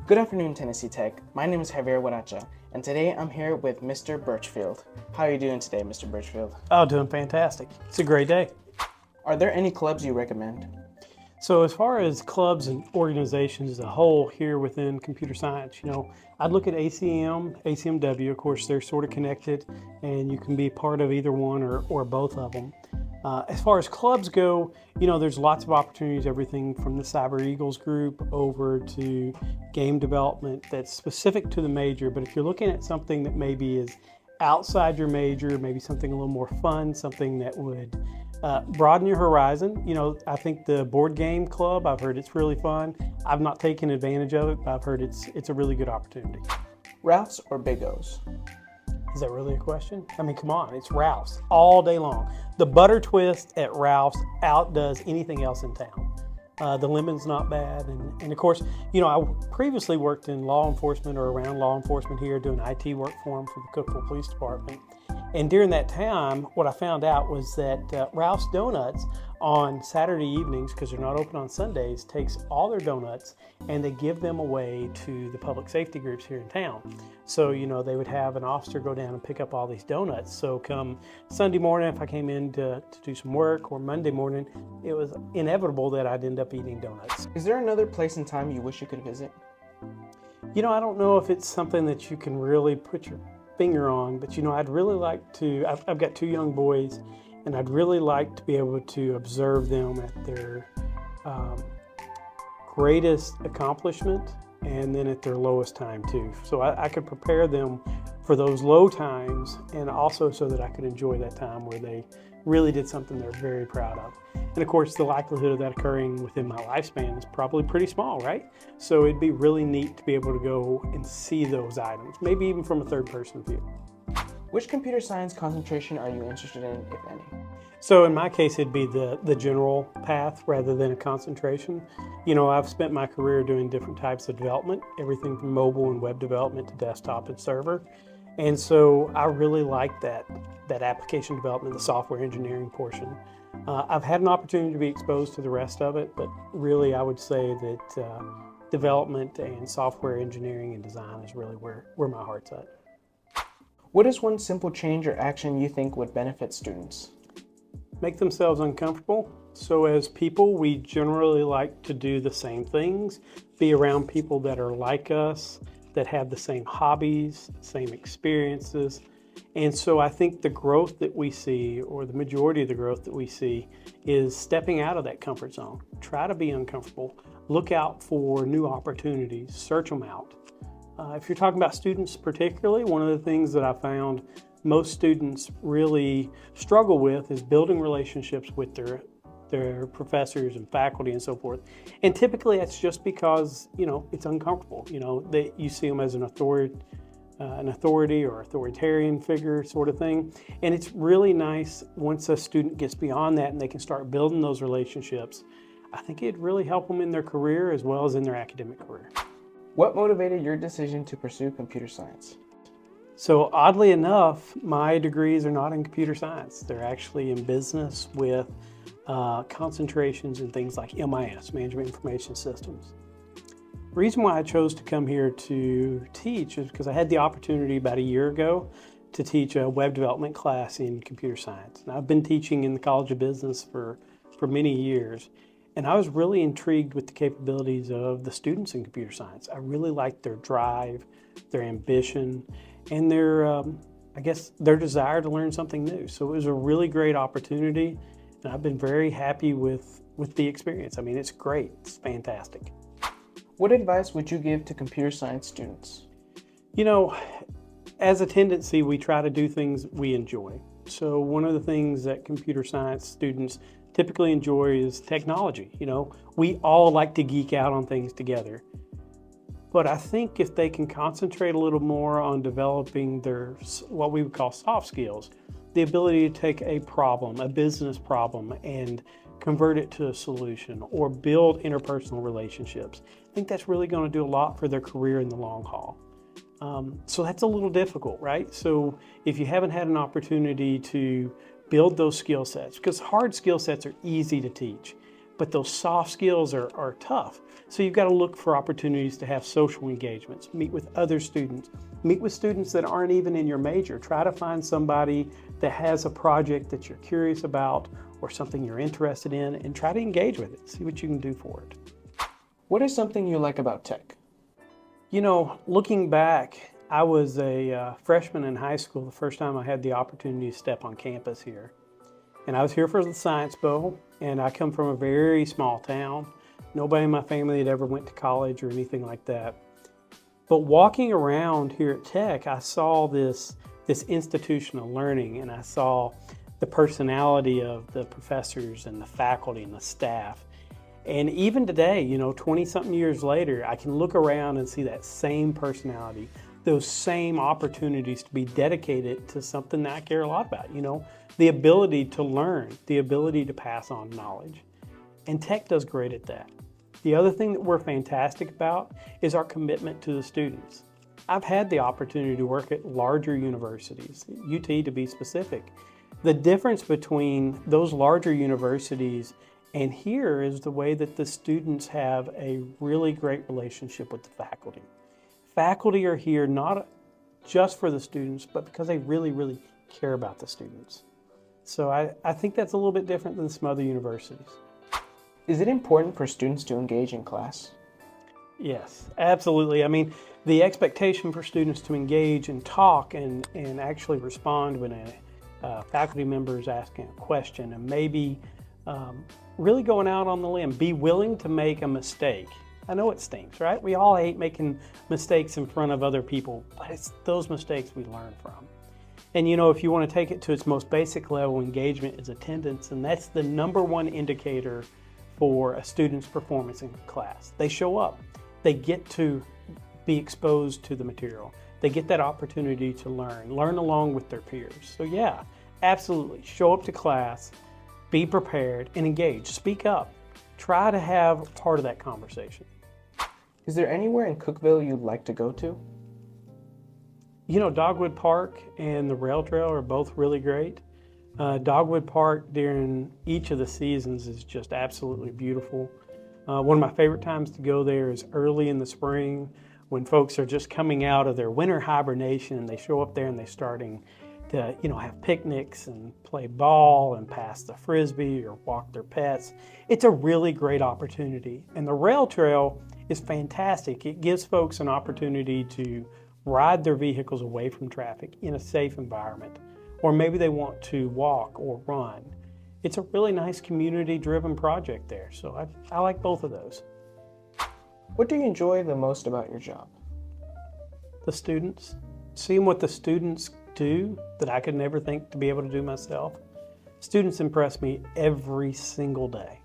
Good afternoon, Tennessee Tech. My name is Javier Huaracha, and today I'm here with Mr. Burchfield. How are you doing today, Mr. Burchfield? Oh, doing fantastic. It's a great day. Are there any clubs you recommend? So as far as clubs and organizations as a whole here within computer science, I'd look at ACM, ACMW. Of course, they're sort of connected and you can be part of either one or both of them. As far as clubs go, there's lots of opportunities, everything from the Cyber Eagles group over to game development that's specific to the major. But if you're looking at something that maybe is outside your major, maybe something a little more fun, something that would broaden your horizon. I think the board game club, I've heard it's really fun. I've not taken advantage of it, but I've heard it's a really good opportunity. Ralph's or Big O's? Is that really a question? I mean, come on, it's Ralph's all day long. The butter twist at Ralph's outdoes anything else in town. The lemon's not bad. And of course, I previously worked in law enforcement or around law enforcement here doing IT work for them for the Cookeville Police Department. And during that time, what I found out was that Ralph's Donuts on Saturday evenings, because they're not open on Sundays, takes all their donuts and they give them away to the public safety groups here in town. So, they would have an officer go down and pick up all these donuts. So come Sunday morning, if I came in to do some work, or Monday morning, it was inevitable that I'd end up eating donuts. Is there another place and time you wish you could visit? I don't know if it's something that you can really put your finger on, but I'd really like to, I've got two young boys, and I'd really like to be able to observe them at their greatest accomplishment and then at their lowest time too. So I could prepare them for those low times, and also so that I could enjoy that time where they really did something they're very proud of. And of course, the likelihood of that occurring within my lifespan is probably pretty small, right? So it'd be really neat to be able to go and see those items, maybe even from a third person view. Which computer science concentration are you interested in, if any? So in my case, it'd be the general path rather than a concentration. I've spent my career doing different types of development, everything from mobile and web development to desktop and server. And so I really like that application development, the software engineering portion. I've had an opportunity to be exposed to the rest of it, but really I would say that development and software engineering and design is really where my heart's at. What is one simple change or action you think would benefit students? Make themselves uncomfortable. So as people, we generally like to do the same things, be around people that are like us, that have the same hobbies, same experiences. And so I think the growth that we see, or the majority of the growth that we see, is stepping out of that comfort zone. Try to be uncomfortable. Look out for new opportunities. Search them out. If you're talking about students particularly, one of the things that I found most students really struggle with is building relationships with their professors and faculty and so forth. And typically that's just because, it's uncomfortable. That you see them as an authority or authoritarian figure sort of thing. And it's really nice once a student gets beyond that and they can start building those relationships. I think it'd really help them in their career as well as in their academic career. What motivated your decision to pursue computer science? So oddly enough, my degrees are not in computer science. They're actually in business with concentrations in things like MIS, Management Information Systems. The reason why I chose to come here to teach is because I had the opportunity about a year ago to teach a web development class in computer science. And I've been teaching in the College of Business for many years. And I was really intrigued with the capabilities of the students in computer science. I really liked their drive, their ambition, and their desire to learn something new. So it was a really great opportunity, and I've been very happy with the experience. I mean, it's great, it's fantastic. What advice would you give to computer science students? As a tendency, we try to do things we enjoy. So one of the things that computer science students typically enjoy is technology. We all like to geek out on things together. But I think if they can concentrate a little more on developing their, what we would call soft skills, the ability to take a problem, a business problem, and convert it to a solution or build interpersonal relationships, I think that's really going to do a lot for their career in the long haul. So that's a little difficult, right? So if you haven't had an opportunity to build those skill sets, because hard skill sets are easy to teach, but those soft skills are tough. So you've got to look for opportunities to have social engagements, meet with other students, meet with students that aren't even in your major. Try to find somebody that has a project that you're curious about or something you're interested in, and try to engage with it, see what you can do for it. What is something you like about tech? You know, looking back, I was a freshman in high school the first time I had the opportunity to step on campus here. And I was here for the Science Bowl, and I come from a very small town. Nobody in my family had ever went to college or anything like that. But walking around here at Tech, I saw this institutional learning, and I saw the personality of the professors and the faculty and the staff. And even today, you know, 20-something years later, I can look around and see that same personality, those same opportunities to be dedicated to something that I care a lot about, you know, the ability to learn, the ability to pass on knowledge. And Tech does great at that. The other thing that we're fantastic about is our commitment to the students. I've had the opportunity to work at larger universities, UT to be specific. The difference between those larger universities and here is the way that the students have a really great relationship with the faculty. Faculty are here not just for the students, but because they really, really care about the students. So I think that's a little bit different than some other universities. Is it important for students to engage in class? Yes, absolutely. I mean, the expectation for students to engage and talk and actually respond when a faculty member is asking a question, and maybe really going out on the limb, be willing to make a mistake. I know it stinks, right? We all hate making mistakes in front of other people, but it's those mistakes we learn from. And you know, if you want to take it to its most basic level, engagement is attendance, and that's the #1 indicator for a student's performance in class. They show up, they get to be exposed to the material, they get that opportunity to learn along with their peers. So yeah, absolutely, show up to class, be prepared, and engage, speak up. Try to have part of that conversation. Is there anywhere in Cookeville you'd like to go to? You know, Dogwood Park and the rail trail are both really great. Dogwood Park during each of the seasons is just absolutely beautiful. One of my favorite times to go there is early in the spring when folks are just coming out of their winter hibernation and they show up there and they're starting to, you know, have picnics and play ball and pass the frisbee or walk their pets. It's a really great opportunity. And the rail trail is fantastic. It gives folks an opportunity to ride their vehicles away from traffic in a safe environment. Or maybe they want to walk or run. It's a really nice community-driven project there. So I like both of those. What do you enjoy the most about your job? The students. Seeing what the students do that I could never think to be able to do myself. Students impress me every single day.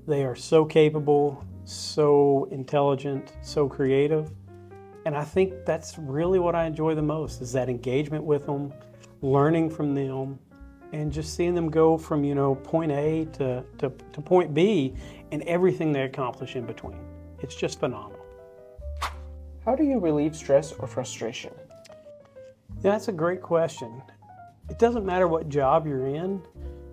They are so capable, so intelligent, so creative. And I think that's really what I enjoy the most, is that engagement with them, learning from them, and just seeing them go from, you know, point A to point B and everything they accomplish in between. It's just phenomenal. How do you relieve stress or frustration? Yeah, that's a great question. It doesn't matter what job you're in,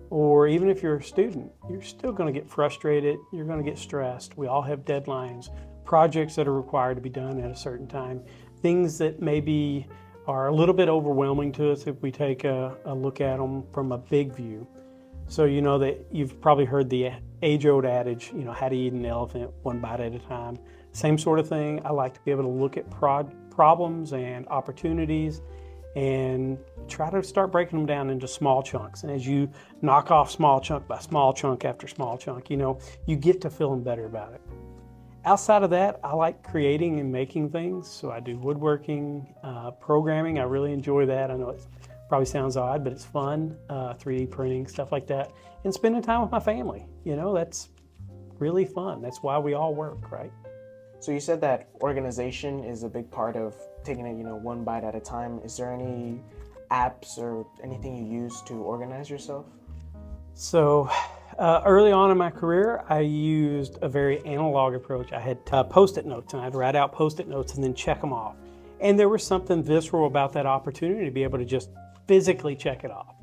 or even if you're a student, you're still going to get frustrated, you're going to get stressed. We all have deadlines, projects that are required to be done at a certain time, things that maybe are a little bit overwhelming to us if we take a look at them from a big view. So you know that you've probably heard the age-old adage, you know, how to eat an elephant one bite at a time. Same sort of thing. I like to be able to look at problems and opportunities and try to start breaking them down into small chunks. And as you knock off small chunk by small chunk after small chunk, you know, you get to feeling better about it. Outside of that, I like creating and making things. So I do woodworking, programming. I really enjoy that. I know it probably sounds odd, but it's fun. 3D printing, stuff like that. And spending time with my family. You know, that's really fun. That's why we all work, right? So you said that organization is a big part of taking it, you know, one bite at a time. Is there any apps or anything you use to organize yourself? So early on in my career, I used a very analog approach. I had Post-it notes, and I'd write out Post-it notes and then check them off. And there was something visceral about that opportunity to be able to just physically check it off.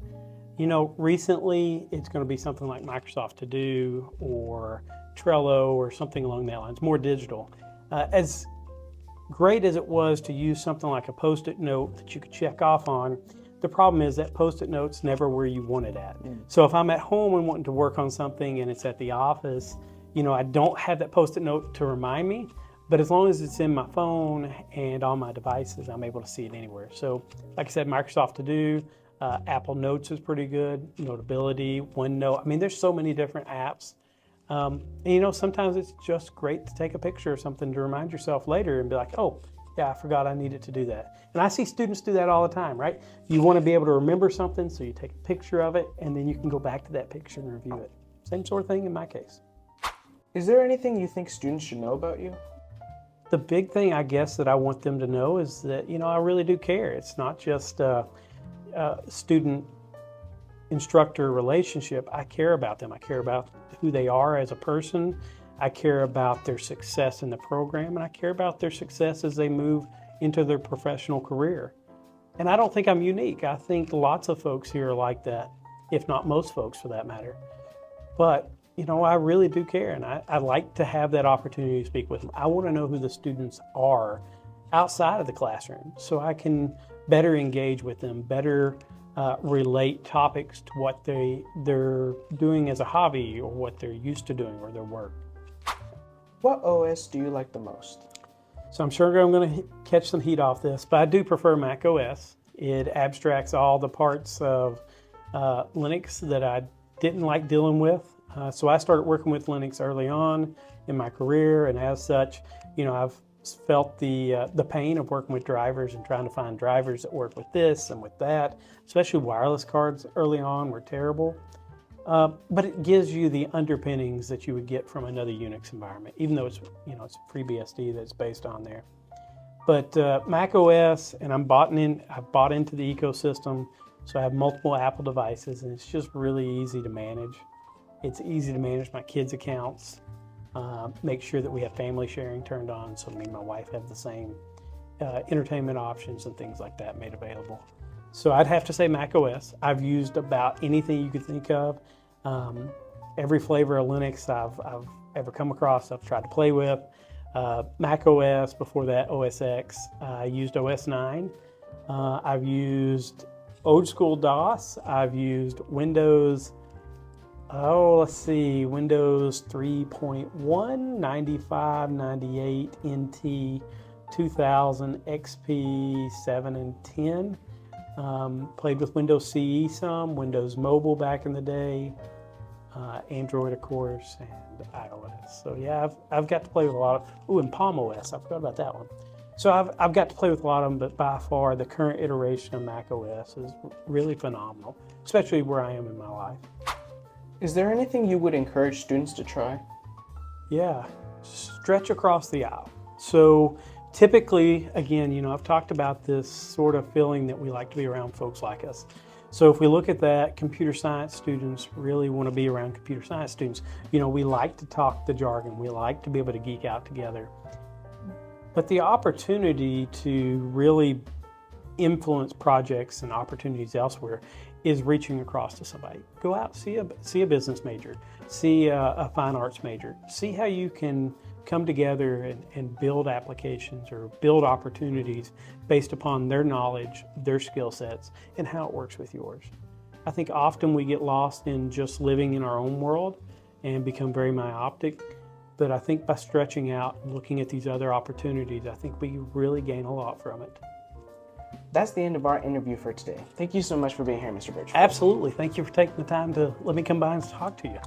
Recently it's going to be something like Microsoft To Do or Trello or something along that lines, more digital. As great as it was to use something like a Post-it note that you could check off on, the problem is that Post-it note's never where you want it at. So if I'm at home and wanting to work on something and it's at the office, I don't have that Post-it note to remind me, but as long as it's in my phone and on my devices, I'm able to see it anywhere. So like I said, Microsoft To Do, Apple Notes is pretty good, Notability, OneNote. There's so many different apps. And sometimes it's just great to take a picture of something to remind yourself later and be like, oh, yeah, I forgot I needed to do that. And I see students do that all the time, right? You want to be able to remember something, so you take a picture of it, and then you can go back to that picture and review it. Same sort of thing in my case. Is there anything you think students should know about you? The big thing, I guess, that I want them to know is that, I really do care. It's not just a student-instructor relationship. I care about them. I care about who they are as a person. I care about their success in the program, and I care about their success as they move into their professional career. And I don't think I'm unique. I think lots of folks here are like that, if not most folks for that matter. But I really do care, and I like to have that opportunity to speak with them. I want to know who the students are outside of the classroom so I can better engage with them, better relate topics to what they're doing as a hobby or what they're used to doing or their work. What OS do you like the most? So I'm sure I'm going to catch some heat off this, but I do prefer Mac OS. It abstracts all the parts of Linux that I didn't like dealing with. So I started working with Linux early on in my career, and as such, I've felt the pain of working with drivers and trying to find drivers that work with this and with that. Especially wireless cards early on were terrible. But it gives you the underpinnings that you would get from another Unix environment, even though it's it's FreeBSD that's based on there. But Mac OS, and I've bought into the ecosystem, so I have multiple Apple devices, and it's just really easy to manage. It's easy to manage my kids' accounts, make sure that we have family sharing turned on, so me and my wife have the same entertainment options and things like that made available. So I'd have to say Mac OS. I've used about anything you could think of. Every flavor of Linux I've ever come across, I've tried to play with. Mac OS, before that OS X. I used OS 9. I've used old school DOS. I've used Windows, Windows 3.1, 95, 98, NT, 2000, XP, 7 and 10. Played with Windows CE some, Windows Mobile back in the day, Android of course, and iOS. So yeah, I've got to play with a lot of, and Palm OS, I forgot about that one. So I've got to play with a lot of them, but by far the current iteration of Mac OS is really phenomenal, especially where I am in my life. Is there anything you would encourage students to try? Yeah, stretch across the aisle. So typically, again, I've talked about this sort of feeling that we like to be around folks like us. So if we look at that, computer science students really want to be around computer science students. We like to talk the jargon. We like to be able to geek out together. But the opportunity to really influence projects and opportunities elsewhere is reaching across to somebody. Go out, see a business major, see a fine arts major, see how you can come together and build applications or build opportunities based upon their knowledge, their skill sets, and how it works with yours. I think often we get lost in just living in our own world and become very myopic, but I think by stretching out and looking at these other opportunities, I think we really gain a lot from it. That's the end of our interview for today. Thank you so much for being here, Mr. Burchfield. Absolutely. Thank you for taking the time to let me come by and talk to you.